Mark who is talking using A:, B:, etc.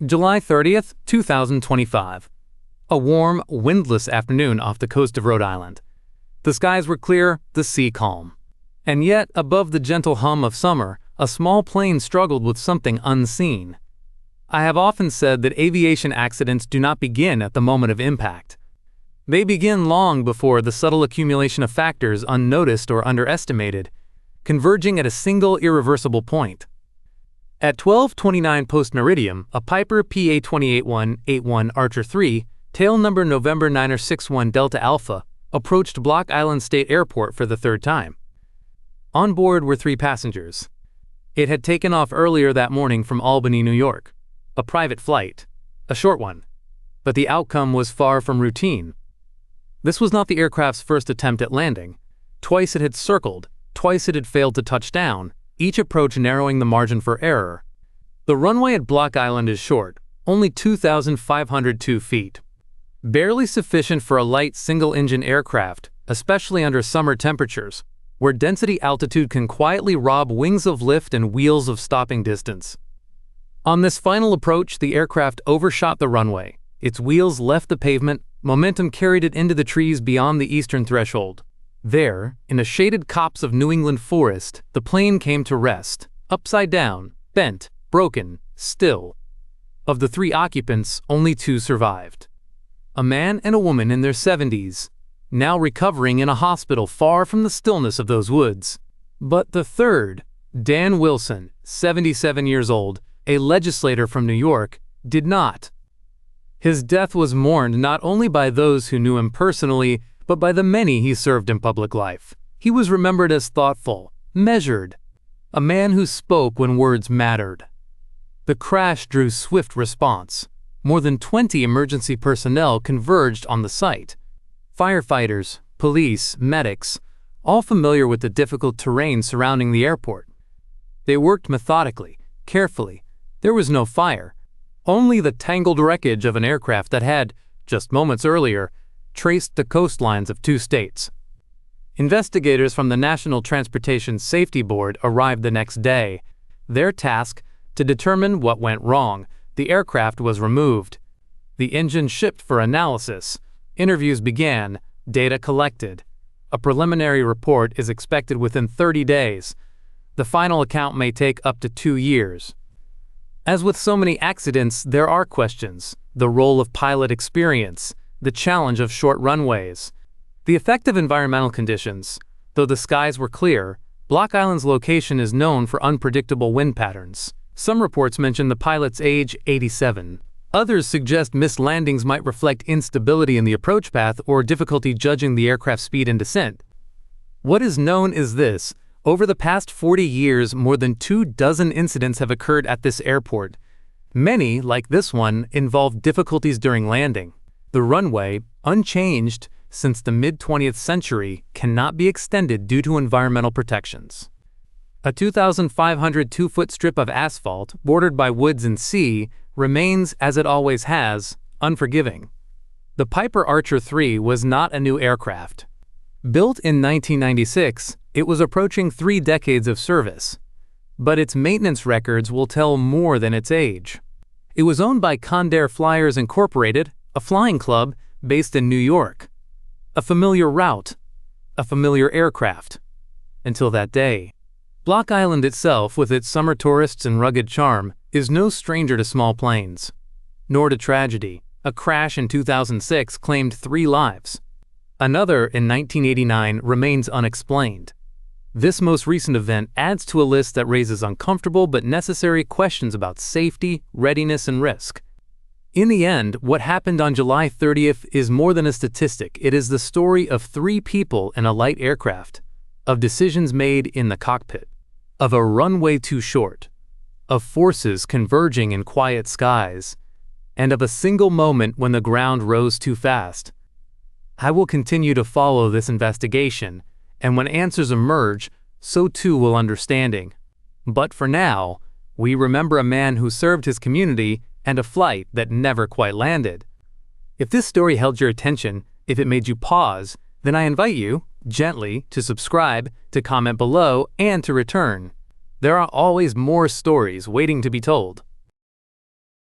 A: July 30th, 2025. A warm, windless afternoon off the coast of Rhode Island. The skies were clear, the sea calm. And yet, above the gentle hum of summer, a small plane struggled with something unseen. I have often said that aviation accidents do not begin at the moment of impact. They begin long before the subtle accumulation of factors unnoticed or underestimated, converging at a single irreversible point. At 12:29 post-meridium, a Piper PA-28A Archer III, tail number November 961 Delta Alpha, approached Block Island State Airport for the third time. On board were 3 passengers. It had taken off earlier that morning from Albany, New York. A private flight. A short one. But the outcome was far from routine. This was not the aircraft's first attempt at landing. Twice it had circled, twice it had failed to touch down, each approach narrowing the margin for error. The runway at Block Island is short, only 2,502 feet. Barely sufficient for a light single-engine aircraft, especially under summer temperatures, where density altitude can quietly rob wings of lift and wheels of stopping distance. On this final approach, the aircraft overshot the runway. Its wheels left the pavement, momentum carried it into the trees beyond the eastern threshold. There, in a shaded copse of New England forest, the plane came to rest, upside down, bent, broken, still. Of the 3 occupants, only 2 survived. A man and a woman in their 70s, now recovering in a hospital far from the stillness of those woods. But the third, Dan Wilson, 77 years old, a legislator from New York, did not. His death was mourned not only by those who knew him personally, but by the many he served in public life. He was remembered as thoughtful, measured, a man who spoke when words mattered. The crash drew swift response. More than 20 emergency personnel converged on the site. Firefighters, police, medics, all familiar with the difficult terrain surrounding the airport. They worked methodically, carefully. There was no fire, only the tangled wreckage of an aircraft that had, just moments earlier, traced the coastlines of 2 states. Investigators from the National Transportation Safety Board arrived the next day. Their task, to determine what went wrong. The aircraft was removed. The engine shipped for analysis. Interviews began. Data collected. A preliminary report is expected within 30 days. The final account may take up to 2 years. As with so many accidents, there are questions. The role of pilot experience. The challenge of short runways. The effect of environmental conditions. Though the skies were clear, Block Island's location is known for unpredictable wind patterns. Some reports mention the pilot's age, 87. Others suggest missed landings might reflect instability in the approach path or difficulty judging the aircraft's speed and descent. What is known is this: over the past 40 years, more than 24 incidents have occurred at this airport. Many, like this one, involved difficulties during landing. The runway, unchanged since the mid-20th century, cannot be extended due to environmental protections. A 2,502-foot strip of asphalt, bordered by woods and sea, remains, as it always has, unforgiving. The Piper Archer III was not a new aircraft. Built in 1996, it was approaching 3 decades of service. But its maintenance records will tell more than its age. It was owned by Condair Flyers Incorporated, a flying club based in New York. A familiar route, a familiar aircraft. Until that day. Block Island itself, with its summer tourists and rugged charm, is no stranger to small planes. Nor to tragedy. A crash in 2006 claimed 3 lives. Another in 1989 remains unexplained. This most recent event adds to a list that raises uncomfortable but necessary questions about safety, readiness, and risk. In the end, what happened on July 30th is more than a statistic. It is the story of 3 people in a light aircraft, of decisions made in the cockpit, of a runway too short, of forces converging in quiet skies, and of a single moment when the ground rose too fast. I will continue to follow this investigation, and when answers emerge, so too will understanding. But for now, we remember a man who served his community and a flight that never quite landed. If this story held your attention, if it made you pause, then I invite you, gently, to subscribe, to comment below, and to return. There are always more stories waiting to be told.